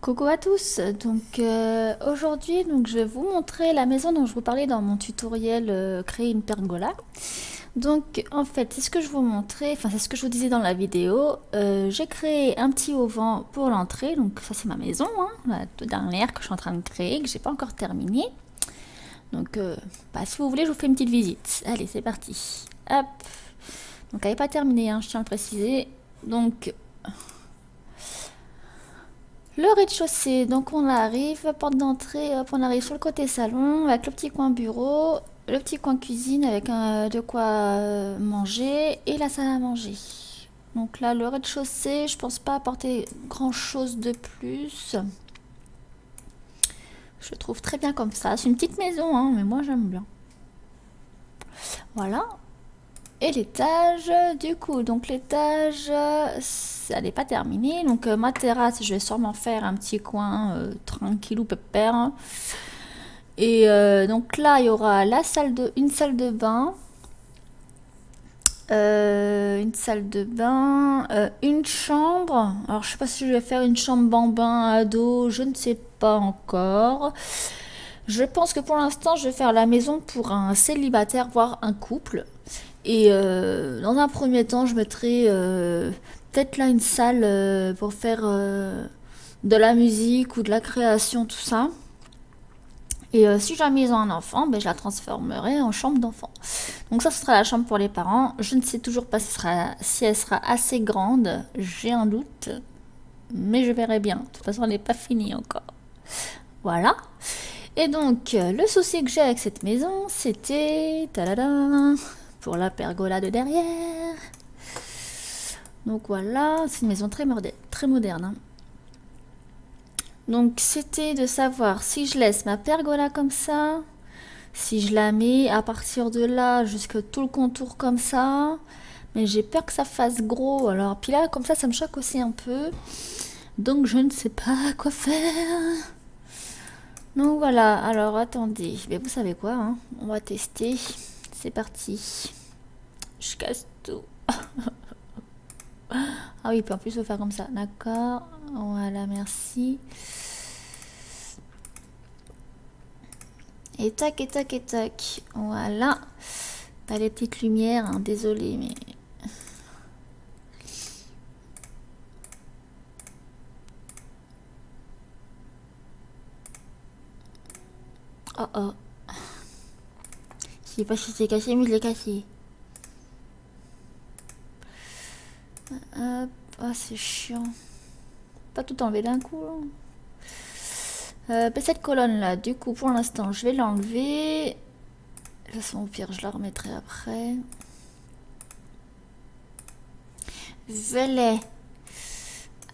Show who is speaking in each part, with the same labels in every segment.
Speaker 1: Coucou à tous, aujourd'hui je vais vous montrer la maison dont je vous parlais dans mon tutoriel créer une pergola. Donc en fait c'est ce que je vous montrais, enfin c'est ce que je vous disais dans la vidéo. J'ai créé un petit auvent pour l'entrée, donc ça c'est ma maison, hein, la toute dernière que je suis en train de créer, que j'ai pas encore terminée. Donc si vous voulez je vous fais une petite visite. Allez c'est parti. Hop. Donc elle n'est pas terminée, hein, je tiens à le préciser. Donc le rez-de-chaussée, donc on arrive, porte d'entrée, hop, on arrive sur le côté salon avec le petit coin bureau, le petit coin cuisine avec de quoi manger et la salle à manger. Donc là, le rez-de-chaussée, je pense pas apporter grand chose de plus. Je le trouve très bien comme ça. C'est une petite maison, hein, mais moi j'aime bien. Voilà. Et l'étage, du coup, donc l'étage, ça n'est pas terminé. Donc ma terrasse, je vais sûrement faire un petit coin tranquillou pépère. Et donc là, il y aura une salle de bain, une chambre. Alors je sais pas si je vais faire une chambre en bain ado, je ne sais pas encore. Je pense que pour l'instant, je vais faire la maison pour un célibataire, voire un couple. Et dans un premier temps, je mettrai peut-être là une salle pour faire de la musique ou de la création, tout ça. Et si jamais ils ont un enfant, ben, je la transformerai en chambre d'enfant. Donc ça, ce sera la chambre pour les parents. Je ne sais toujours pas si elle sera assez grande. J'ai un doute. Mais je verrai bien. De toute façon, elle n'est pas finie encore. Voilà. Et donc, le souci que j'ai avec cette maison, c'était... Tadada, pour la pergola de derrière. Donc voilà, c'est une maison très moderne. Hein. Donc c'était de savoir si je laisse ma pergola comme ça, si je la mets à partir de là jusqu'à tout le contour comme ça. Mais j'ai peur que ça fasse gros. Alors, puis là, comme ça me choque aussi un peu. Donc je ne sais pas quoi faire. Donc voilà, alors attendez. Mais vous savez quoi, hein, on va tester. C'est parti. Je casse tout. Ah oui, puis en plus, il faut faire comme ça. D'accord. Voilà, merci. Et tac, et tac, et tac. Voilà. Pas les petites lumières, hein, désolé, mais... Oh oh. Je sais pas si c'est cassé, mais je l'ai cassé. Hop. Oh, c'est chiant. Pas tout enlever d'un coup, là. Cette colonne là, du coup pour l'instant je vais l'enlever. De toute façon au pire je la remettrai après. Volet.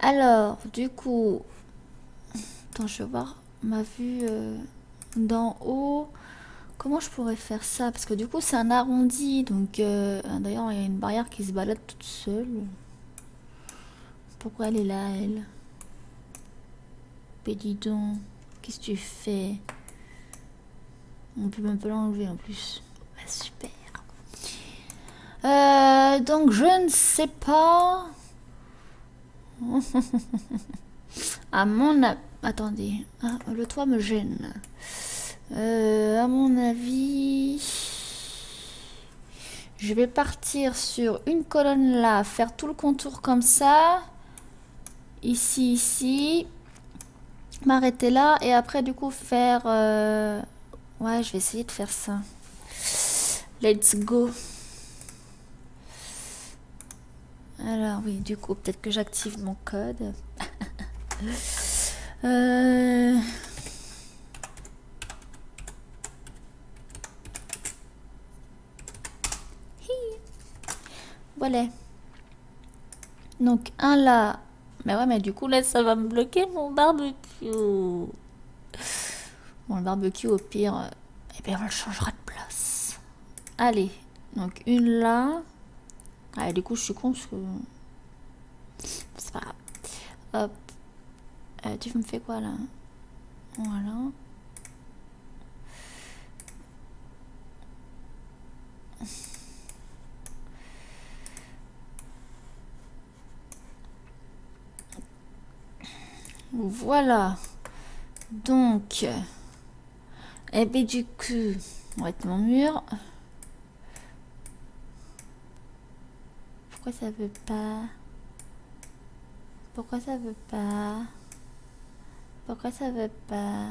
Speaker 1: Alors du coup, attends, je vais voir ma vue d'en haut. Comment je pourrais faire ça? Parce que du coup c'est un arrondi, donc d'ailleurs il y a une barrière qui se balade toute seule. Pourquoi elle est là, elle? Mais dis donc, qu'est-ce que tu fais? On peut même pas l'enlever en plus. Ah, super. Donc je ne sais pas. À mon attendez, ah, le toit me gêne. À mon avis, je vais partir sur une colonne là, faire tout le contour comme ça. Ici, ici. M'arrêter là et après du coup faire... Ouais, je vais essayer de faire ça. Let's go. Alors oui, du coup, peut-être que j'active mon code. Voilà. Donc un là. Mais ouais, mais du coup là, ça va me bloquer mon barbecue. Bon, le barbecue au pire, eh bien on le changera de place. Allez, donc une là. Ah, du coup, je suis con parce que... C'est pas grave. Hop. Tu me fais quoi là? Voilà. Voilà. Donc, et bien du coup, on va mettre mon mur. Pourquoi ça veut pas? Pourquoi ça veut pas? Pourquoi ça veut pas?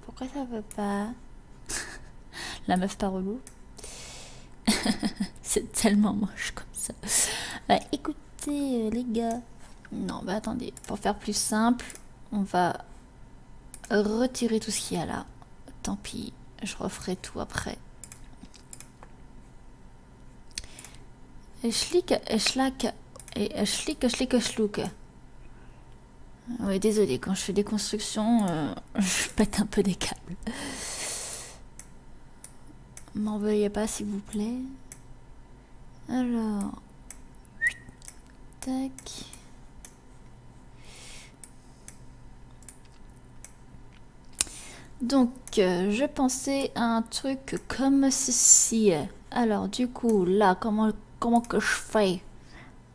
Speaker 1: Pourquoi ça veut pas? La meuf pas relou. C'est tellement moche comme ça. Bah écoutez les gars. Non bah attendez, pour faire plus simple, on va retirer tout ce qu'il y a là. Tant pis, je referai tout après. Schlick, schlack et schlick, schlick, schlouk. Ouais, désolé, quand je fais des constructions, je pète un peu des câbles. M'en veuillez pas, s'il vous plaît. Alors, tac. Donc, je pensais à un truc comme ceci. Alors, du coup, là, comment que je fais?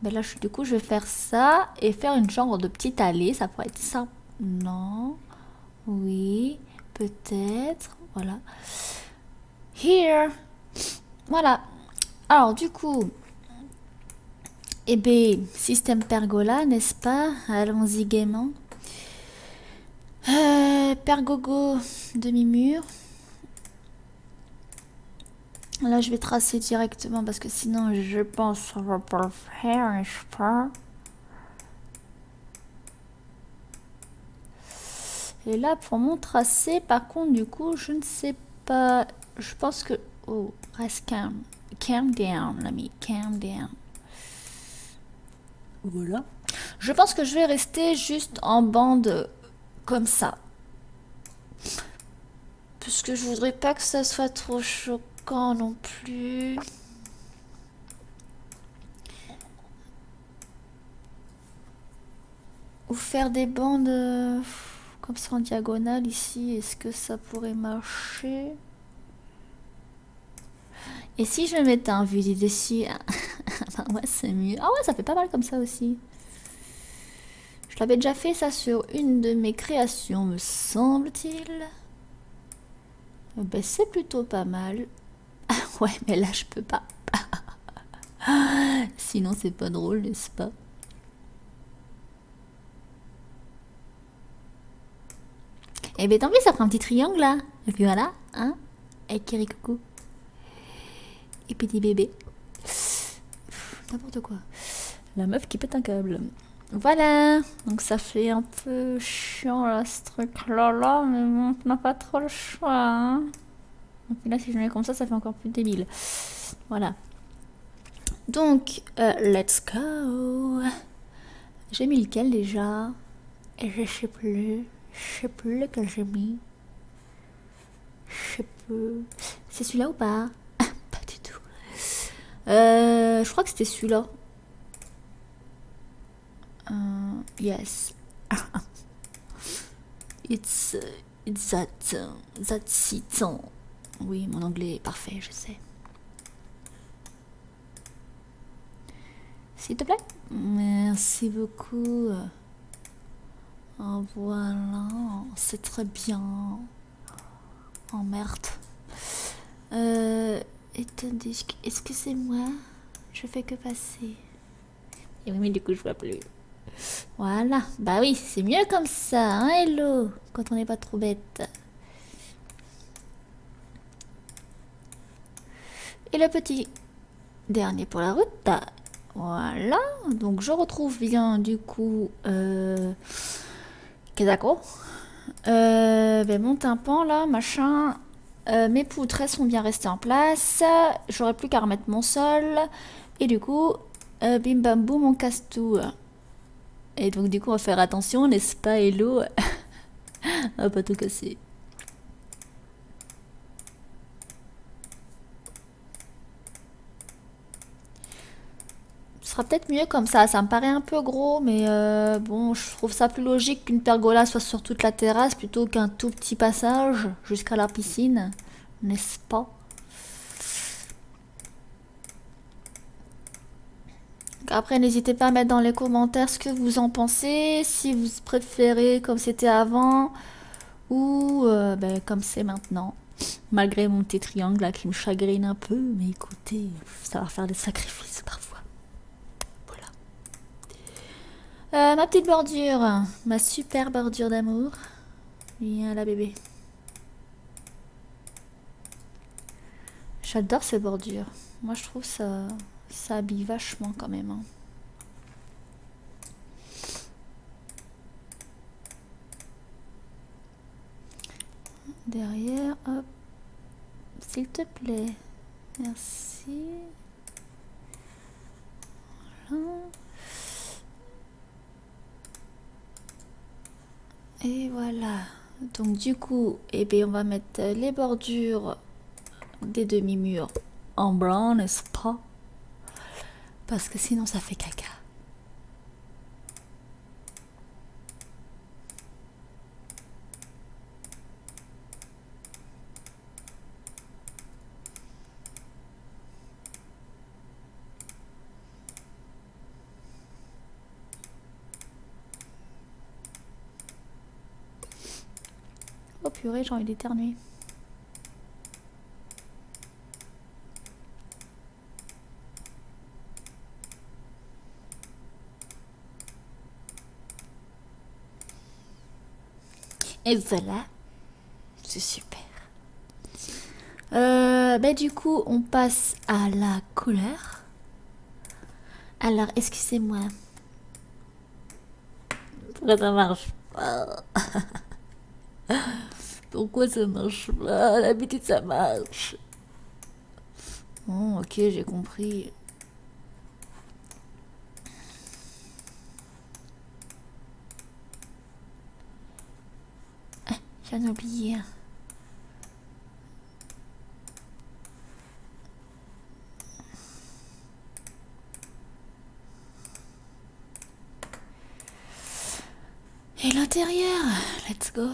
Speaker 1: Ben là, du coup, je vais faire ça et faire une genre de petite allée. Ça pourrait être ça. Non. Oui. Peut-être. Voilà. Here. Voilà. Alors, du coup, eh bien, système pergola, n'est-ce pas? Allons-y gaiement. Pergogo, demi-mur. Là, je vais tracer directement parce que sinon, je pense que ça va pas le faire, n'est-ce pas? Et là, pour mon tracé, par contre, du coup, je ne sais pas. Je pense que... Oh, reste calme. Calm down, l'ami. Calm down. Voilà. Je pense que je vais rester juste en bande comme ça. Puisque je voudrais pas que ça soit trop choquant non plus. Ou faire des bandes comme ça en diagonale ici. Est-ce que ça pourrait marcher? Et si je mettais un vue dessus? Enfin, ouais, c'est mieux. Ah ouais, ça fait pas mal comme ça aussi. Je l'avais déjà fait ça sur une de mes créations, me semble-t-il. Ben, c'est plutôt pas mal. Ouais, mais là, je peux pas. Sinon, c'est pas drôle, n'est-ce pas? Eh ben, tant pis, ça fera un petit triangle, là. Et puis voilà, hein? Avec Kirikuku. Et petit bébé. N'importe quoi. La meuf qui pète un câble. Voilà, donc ça fait un peu chiant là, ce truc là, mais bon, on n'a pas trop le choix. Hein. Donc là, si je mets comme ça fait encore plus débile. Voilà. Donc, let's go. J'ai mis lequel déjà? Et je sais plus. Je sais plus lequel j'ai mis. Je sais plus. C'est celui-là ou pas? Pas du tout. Je crois que c'était celui-là. Yes. It's that's it. Oui, mon anglais est parfait, je sais. S'il te plaît? Merci beaucoup. Oh, voilà, c'est très bien. Oh merde. Attendez, excusez-moi, je fais que passer. Et oui, mais du coup, je vois plus. Voilà, bah oui, c'est mieux comme ça, hein, hello, quand on n'est pas trop bête. Et le petit dernier pour la route, voilà, donc je retrouve bien du coup Kedako. Ben, mon tympan là, machin, mes poutres elles sont bien restées en place, j'aurais plus qu'à remettre mon sol, et du coup, bim bam boum, on casse tout. Et donc du coup on va faire attention, n'est-ce pas, hello? À pas tout casser. Ce sera peut-être mieux comme ça me paraît un peu gros, mais bon, je trouve ça plus logique qu'une pergola soit sur toute la terrasse plutôt qu'un tout petit passage jusqu'à la piscine, n'est-ce pas? Après, n'hésitez pas à mettre dans les commentaires ce que vous en pensez, si vous préférez comme c'était avant ou ben, comme c'est maintenant. Malgré mon petit triangle là qui me chagrine un peu, mais écoutez, ça va faire des sacrifices parfois. Voilà. Ma petite bordure, ma super bordure d'amour. Viens là bébé. J'adore ces bordures. Moi je trouve ça habille vachement quand même. Hein. Derrière, hop. S'il te plaît. Merci. Voilà. Et voilà. Donc du coup, eh bien, on va mettre les bordures des demi-murs en blanc, n'est-ce pas? Parce que sinon ça fait caca. Oh purée, j'ai envie d'éternuer. Et voilà, c'est super. Ben du coup, on passe à la couleur. Alors, excusez-moi. Pourquoi ça marche pas? Pourquoi ça marche pas? D'habitude, ça marche. Bon, ok, j'ai compris. Ah, j'en ai oublié. Et l'intérieur, let's go.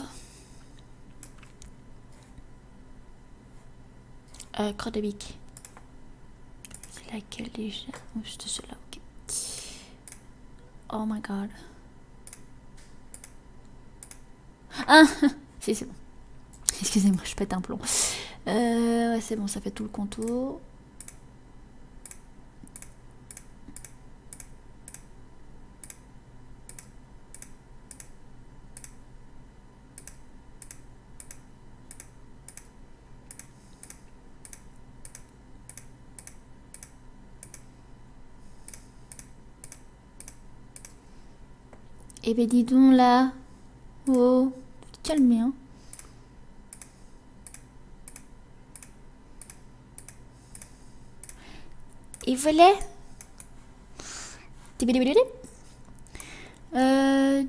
Speaker 1: Croix de bique. C'est laquelle déjà? Oh, c'était celle-là, ok. Oh my god. Ah, si, c'est bon. Excusez-moi, je pète un plomb. Ouais, c'est bon, ça fait tout le contour. Eh ben dis donc là. Oh, calme, hein. Et voilà.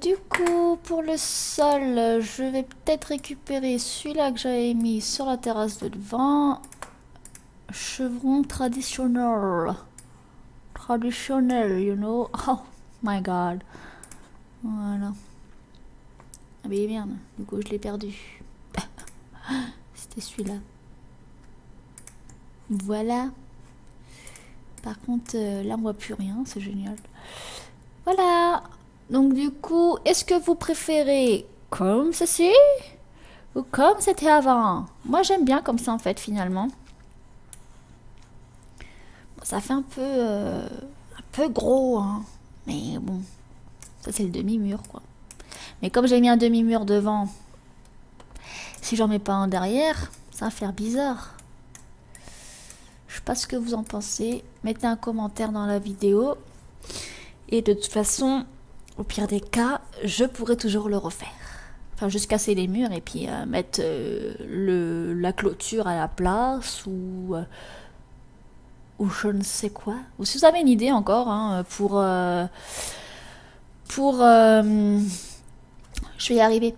Speaker 1: Du coup, pour le sol, je vais peut-être récupérer celui-là que j'avais mis sur la terrasse de devant. Chevron traditionnel. Traditionnel, you know. Oh my god. Voilà. Ah mais merde, du coup je l'ai perdu. C'était celui-là. Voilà. Par contre, là on voit plus rien, c'est génial. Voilà. Donc du coup, est-ce que vous préférez comme ceci ou comme c'était avant? Moi j'aime bien comme ça en fait finalement. Bon, ça fait un peu gros, hein. Mais bon, ça c'est le demi-mur quoi. Mais comme j'ai mis un demi-mur devant, si j'en mets pas un derrière, ça va faire bizarre. Je sais pas ce que vous en pensez. Mettez un commentaire dans la vidéo. Et de toute façon, au pire des cas, je pourrais toujours le refaire. Enfin, juste casser les murs et puis mettre la clôture à la place ou je ne sais quoi. Ou si vous avez une idée encore hein, je vais y arriver.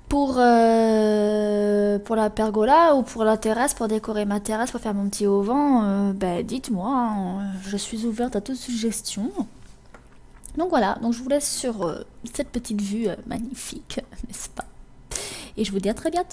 Speaker 1: Pour la pergola ou pour la terrasse, pour décorer ma terrasse, pour faire mon petit auvent, ben dites-moi, hein, je suis ouverte à toute suggestion. Donc voilà, donc je vous laisse sur cette petite vue magnifique, n'est-ce pas? Et je vous dis à très bientôt.